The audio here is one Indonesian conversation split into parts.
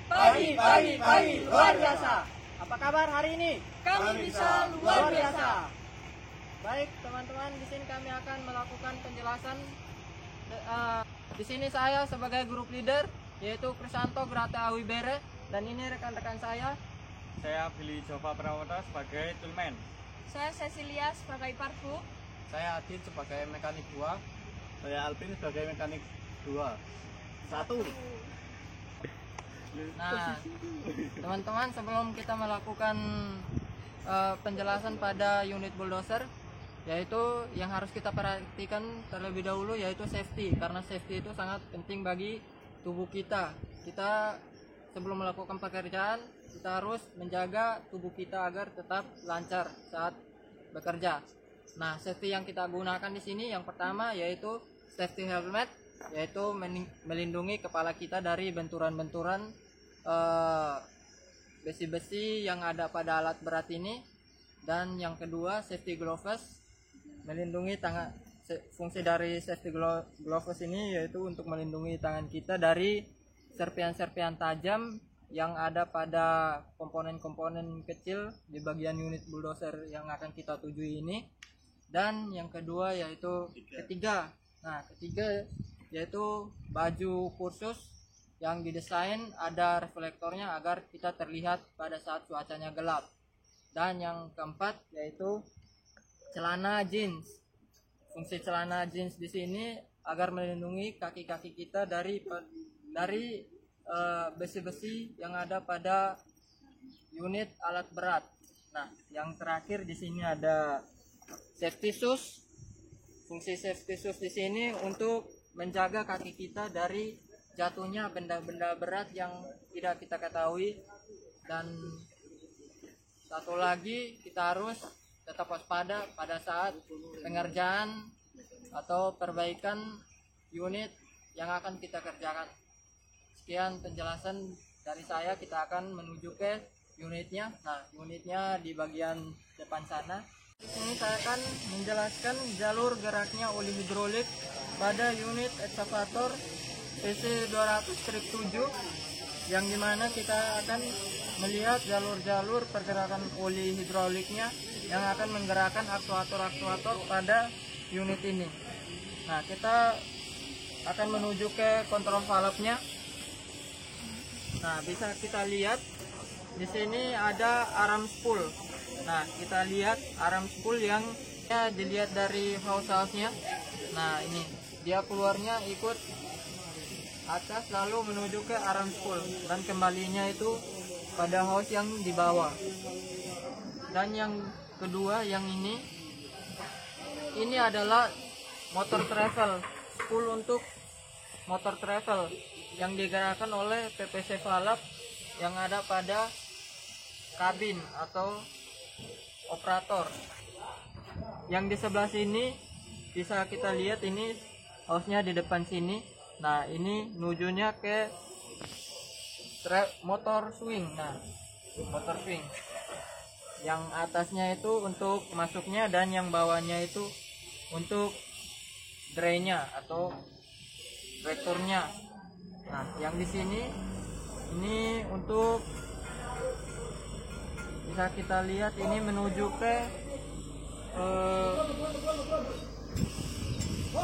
Pagi luar biasa. Apa kabar hari ini? Kami bisa luar biasa. Baik teman-teman, di sini kami akan melakukan penjelasan. Di sini saya sebagai grup leader yaitu Krisanto Grata Awibere, dan ini rekan-rekan saya. Saya Billy Jova Prawata sebagai toolman. Saya Cecilia sebagai parfu. Saya Adit sebagai mekanik 2. Saya Alvin sebagai mekanik 2. 1. Nah, teman-teman, sebelum kita melakukan penjelasan pada unit bulldozer, yaitu yang harus kita perhatikan terlebih dahulu yaitu safety, karena safety itu sangat penting bagi tubuh kita. Kita sebelum melakukan pekerjaan, kita harus menjaga tubuh kita agar tetap lancar saat bekerja. Nah, safety yang kita gunakan di sini yang pertama yaitu safety helmet, yaitu melindungi kepala kita dari benturan-benturan besi-besi yang ada pada alat berat ini. Dan yang kedua safety gloves, melindungi tangan. Fungsi dari safety gloves ini yaitu untuk melindungi tangan kita dari serpian-serpian tajam yang ada pada komponen-komponen kecil di bagian unit bulldozer yang akan kita tuju ini. Dan yang kedua yaitu ketiga yaitu baju kursus yang didesain ada reflektornya agar kita terlihat pada saat cuacanya gelap. Dan yang keempat yaitu celana jeans. Fungsi celana jeans di sini agar melindungi kaki-kaki kita dari besi-besi yang ada pada unit alat berat. Nah, yang terakhir di sini ada safety shoes. Fungsi safety shoes di sini untuk menjaga kaki kita dari jatuhnya benda-benda berat yang tidak kita ketahui. Dan satu lagi, kita harus tetap waspada pada saat pengerjaan atau perbaikan unit yang akan kita kerjakan. Sekian penjelasan dari saya, kita akan menuju ke unitnya. Nah, unitnya di bagian depan sana. Di sini saya akan menjelaskan jalur geraknya oli hidrolik pada unit ekskavator PC200-7, yang dimana kita akan melihat jalur-jalur pergerakan oli hidroliknya yang akan menggerakkan aktuator-aktuator pada unit ini. Nah, kita akan menuju ke kontrol valve-nya. Nah, bisa kita lihat di sini ada arm spool. Nah, kita lihat arm spool yang dilihat dari hose-nya. Nah, ini dia keluarnya ikut atas lalu menuju ke arm spool dan kembalinya itu pada hose yang di bawah. Dan yang kedua yang ini adalah motor travel, spool untuk motor travel yang digerakkan oleh PPC valve yang ada pada kabin atau operator. Yang di sebelah sini bisa kita lihat ini hose-nya di depan sini. Nah, ini nujunya ke motor swing. Nah, motor swing yang atasnya itu untuk masuknya dan yang bawahnya itu untuk drainnya atau returnya. Nah, yang di sini ini untuk bisa kita lihat ini menuju ke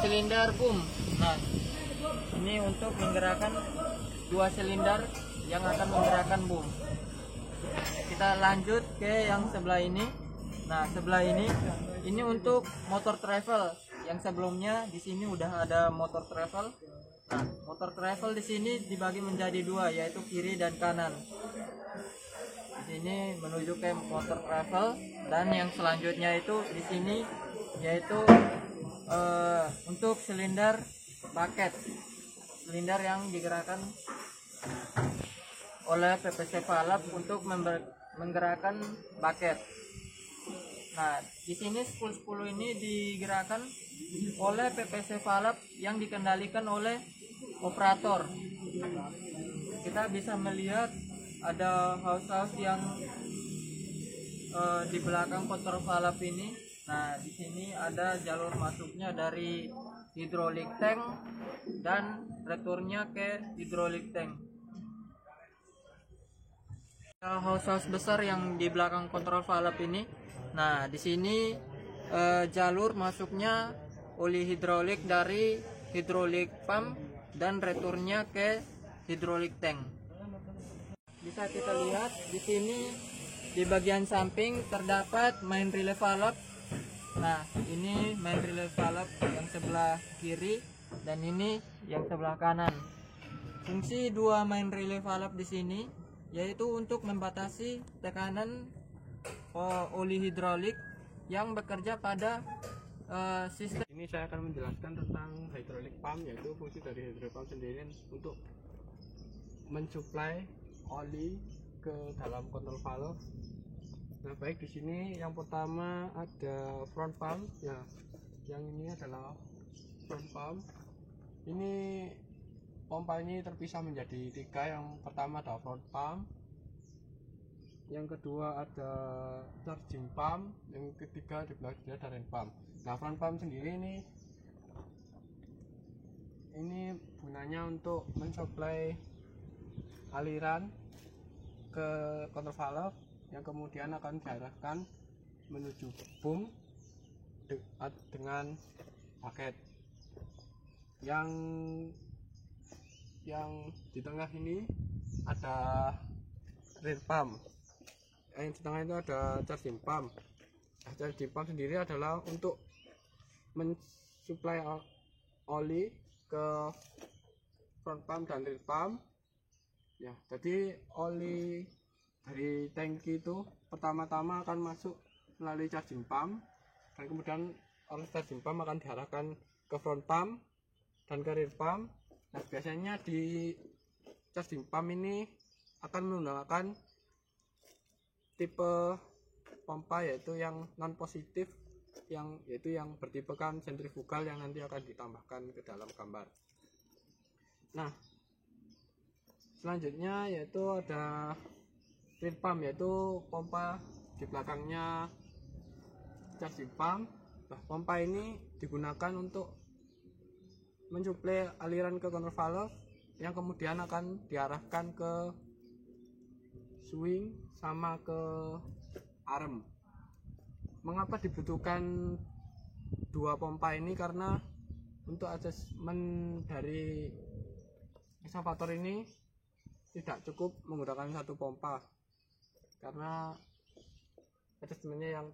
silinder boom. Nah, ini untuk menggerakkan 2 silinder yang akan menggerakkan boom. Kita lanjut ke yang sebelah ini. Nah, sebelah ini untuk motor travel. Yang sebelumnya di sini udah ada motor travel. Nah, motor travel di sini dibagi menjadi 2, yaitu kiri dan kanan. Di sini menuju ke motor travel, dan yang selanjutnya itu di sini yaitu untuk silinder bucket. Silinder yang digerakkan oleh PPC valve untuk menggerakkan bucket. Nah, di sini spool ini digerakkan oleh PPC valve yang dikendalikan oleh operator. Kita bisa melihat ada hose yang di belakang kontrol valve ini. Nah, di sini ada jalur masuknya dari hydraulic tank dan returnya ke hydraulic tank. Hose besar yang di belakang kontrol valve ini. Nah, di sini jalur masuknya oli hidrolik dari hidrolik pump dan returnya ke hidrolik tank. Bisa kita lihat di sini di bagian samping terdapat main relay valve. Nah, ini main relay valve yang sebelah kiri dan ini yang sebelah kanan. Fungsi dua main relay valve di sini yaitu untuk membatasi tekanan oli hidrolik yang bekerja pada sistem. Ini saya akan menjelaskan tentang hydraulic pump, yaitu fungsi dari hydraulic pump sendiri untuk mensuplai oli ke dalam kontrol valve. Nah, baik di sini yang pertama ada front pump ya. Yang ini adalah front pump. Ini pompa ini terpisah menjadi tiga. Yang pertama ada front pump, yang kedua ada charging pump, yang ketiga di belakang ada drain pump. Nah, front pump sendiri ini gunanya untuk mensuplai aliran ke kontrol valve yang kemudian akan diarahkan menuju boom dengan paket. Yang di tengah ini ada drain pump. Yang di tengah itu ada charging pump. Charging pump sendiri adalah untuk mensuplai oli ke front pump dan drain pump. Ya, jadi oli dari tangki itu pertama-tama akan masuk melalui charging pump dan kemudian oleh charging pump akan diarahkan ke front pump dan ke rear pump. Nah, biasanya di charging pump ini akan menggunakan tipe pompa yaitu yang non positif, yaitu yang bertipekan sentrifugal yang nanti akan ditambahkan ke dalam gambar. Nah, selanjutnya yaitu ada rear pump, yaitu pompa di belakangnya charging pump. Nah, pompa ini digunakan untuk mensuplai aliran ke kontrol valve yang kemudian akan diarahkan ke swing sama ke arm. Mengapa dibutuhkan dua pompa ini? Karena untuk adjustment dari eksavator ini tidak cukup menggunakan satu pompa karena adjustmentnya yang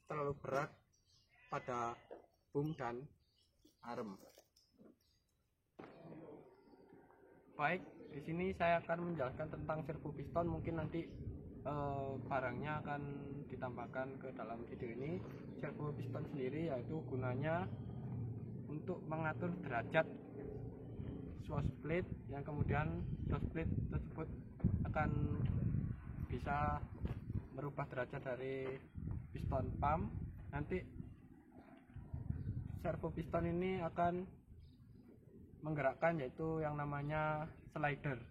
terlalu berat pada boom dan arm. Baik, di sini saya akan menjelaskan tentang servo piston. Mungkin nanti barangnya akan ditambahkan ke dalam video ini. Servo piston sendiri yaitu gunanya untuk mengatur derajat sway split, yang kemudian sway split tersebut akan bisa merubah derajat dari piston pump. Nanti servo piston ini akan menggerakkan yaitu yang namanya slider.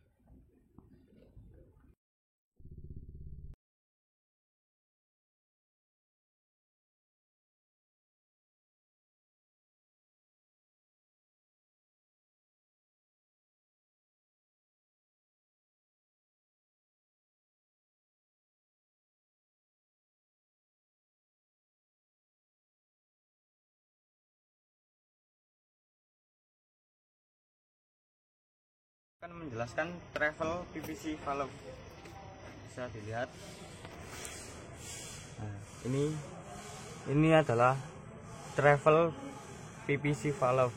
Akan menjelaskan travel PVC valve. Bisa dilihat. Nah, ini adalah travel PVC valve.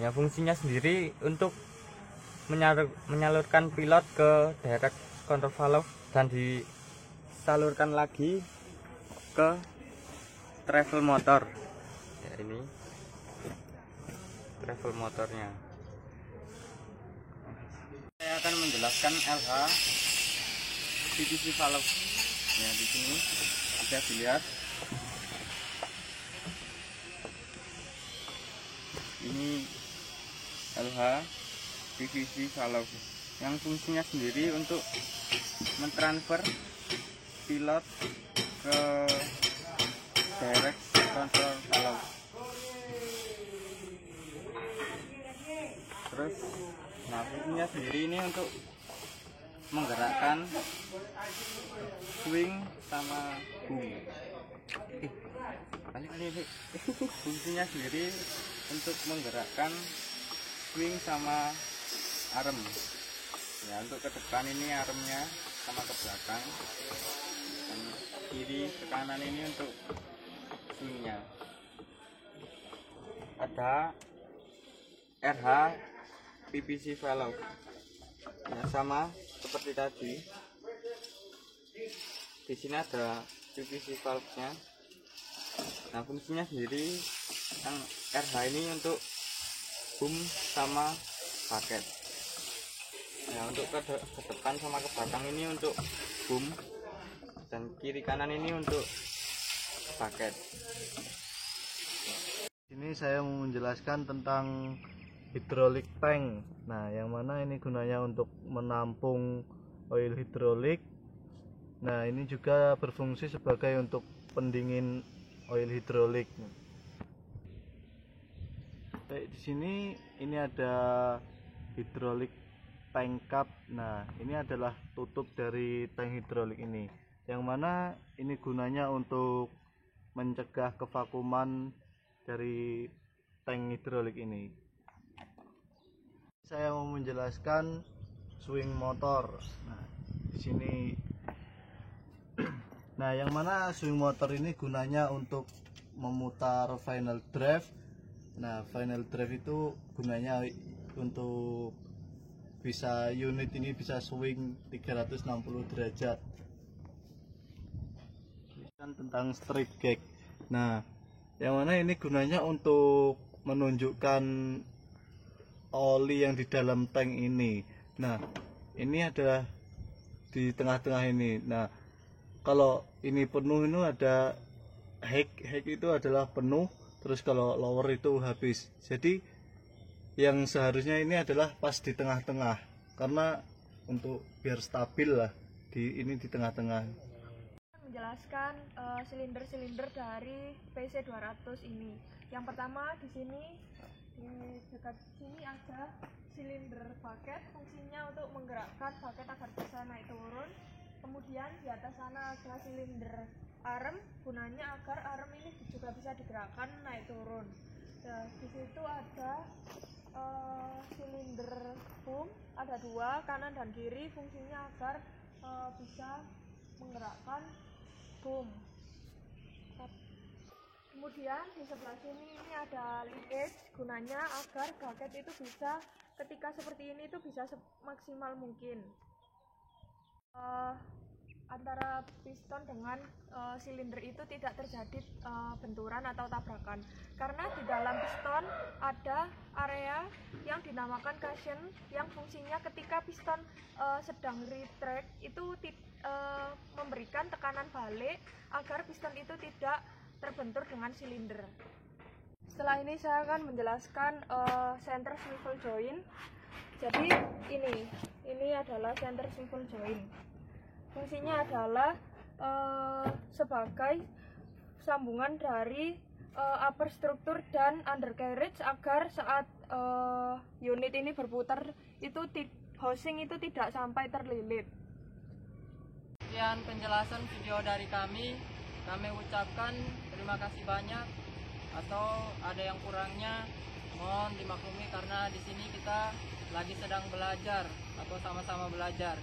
Ya, fungsinya sendiri untuk menyalurkan pilot ke direct control valve dan disalurkan lagi ke travel motor. Ya, ini travel motornya. Saya akan menjelaskan LH PVC valve. Ya, di sini bisa dilihat. Ini LH PVC valve yang fungsinya sendiri untuk mentransfer pilot ke direct control valve. Terus, nah, fungsinya sendiri ini untuk menggerakkan swing sama boom. Kali-kali fungsinya sendiri untuk menggerakkan swing sama arm. Ya, untuk ke depan ini armnya sama ke belakang, dan kiri ke kanan ini untuk swingnya. Ada RH PVC valve, ya, sama seperti tadi. Di sini ada PVC valve-nya. Nah, fungsinya sendiri yang RH ini untuk boom sama bucket. Ya, untuk ke depan sama ke belakang ini untuk boom, dan kiri kanan ini untuk bucket. Ini saya mau menjelaskan tentang hidrolik tank. Nah, yang mana ini gunanya untuk menampung oil hidrolik. Nah, ini juga berfungsi sebagai untuk pendingin oil hidrolik. Baik, di sini ini ada hidrolik tank cap. Nah, ini adalah tutup dari tank hidrolik ini, yang mana ini gunanya untuk mencegah kevakuman dari tank hidrolik ini. Saya mau menjelaskan swing motor. Nah, di sini nah, yang mana swing motor ini gunanya untuk memutar final drive. Nah, final drive itu gunanya untuk bisa unit ini bisa swing 360 derajat. Tentang straight gag. Nah, yang mana ini gunanya untuk menunjukkan oli yang di dalam tank ini. Nah, ini adalah di tengah-tengah ini. Nah, kalau ini penuh, ini ada hake itu adalah penuh, terus kalau lower itu habis. Jadi yang seharusnya ini adalah pas di tengah-tengah, karena untuk biar stabil lah ini di tengah-tengah. Menjelaskan silinder-silinder dari PC200 ini. Yang pertama di sini, di dekat sini ada silinder bucket, fungsinya untuk menggerakkan bucket agar bisa naik turun. Kemudian di atas sana ada silinder arm, gunanya agar arm ini juga bisa digerakkan naik turun. Nah, di situ ada silinder boom, ada dua, kanan dan kiri, fungsinya agar bisa menggerakkan boom. Kemudian di sebelah sini ini ada leakage, gunanya agar bucket itu bisa ketika seperti ini itu bisa semaksimal mungkin. Antara piston dengan silinder itu tidak terjadi benturan atau tabrakan, karena di dalam piston ada area yang dinamakan cushion, yang fungsinya ketika piston sedang retract itu memberikan tekanan balik agar piston itu tidak terbentur dengan silinder. Setelah ini saya akan menjelaskan center swivel joint. Jadi ini adalah center swivel joint. Fungsinya adalah sebagai sambungan dari upper struktur dan undercarriage agar saat unit ini berputar itu housing itu tidak sampai terlilit. Sekian penjelasan video dari kami ucapkan terima kasih banyak. Atau ada yang kurangnya mohon dimaklumi, karena di sini kita lagi sedang belajar atau sama-sama belajar.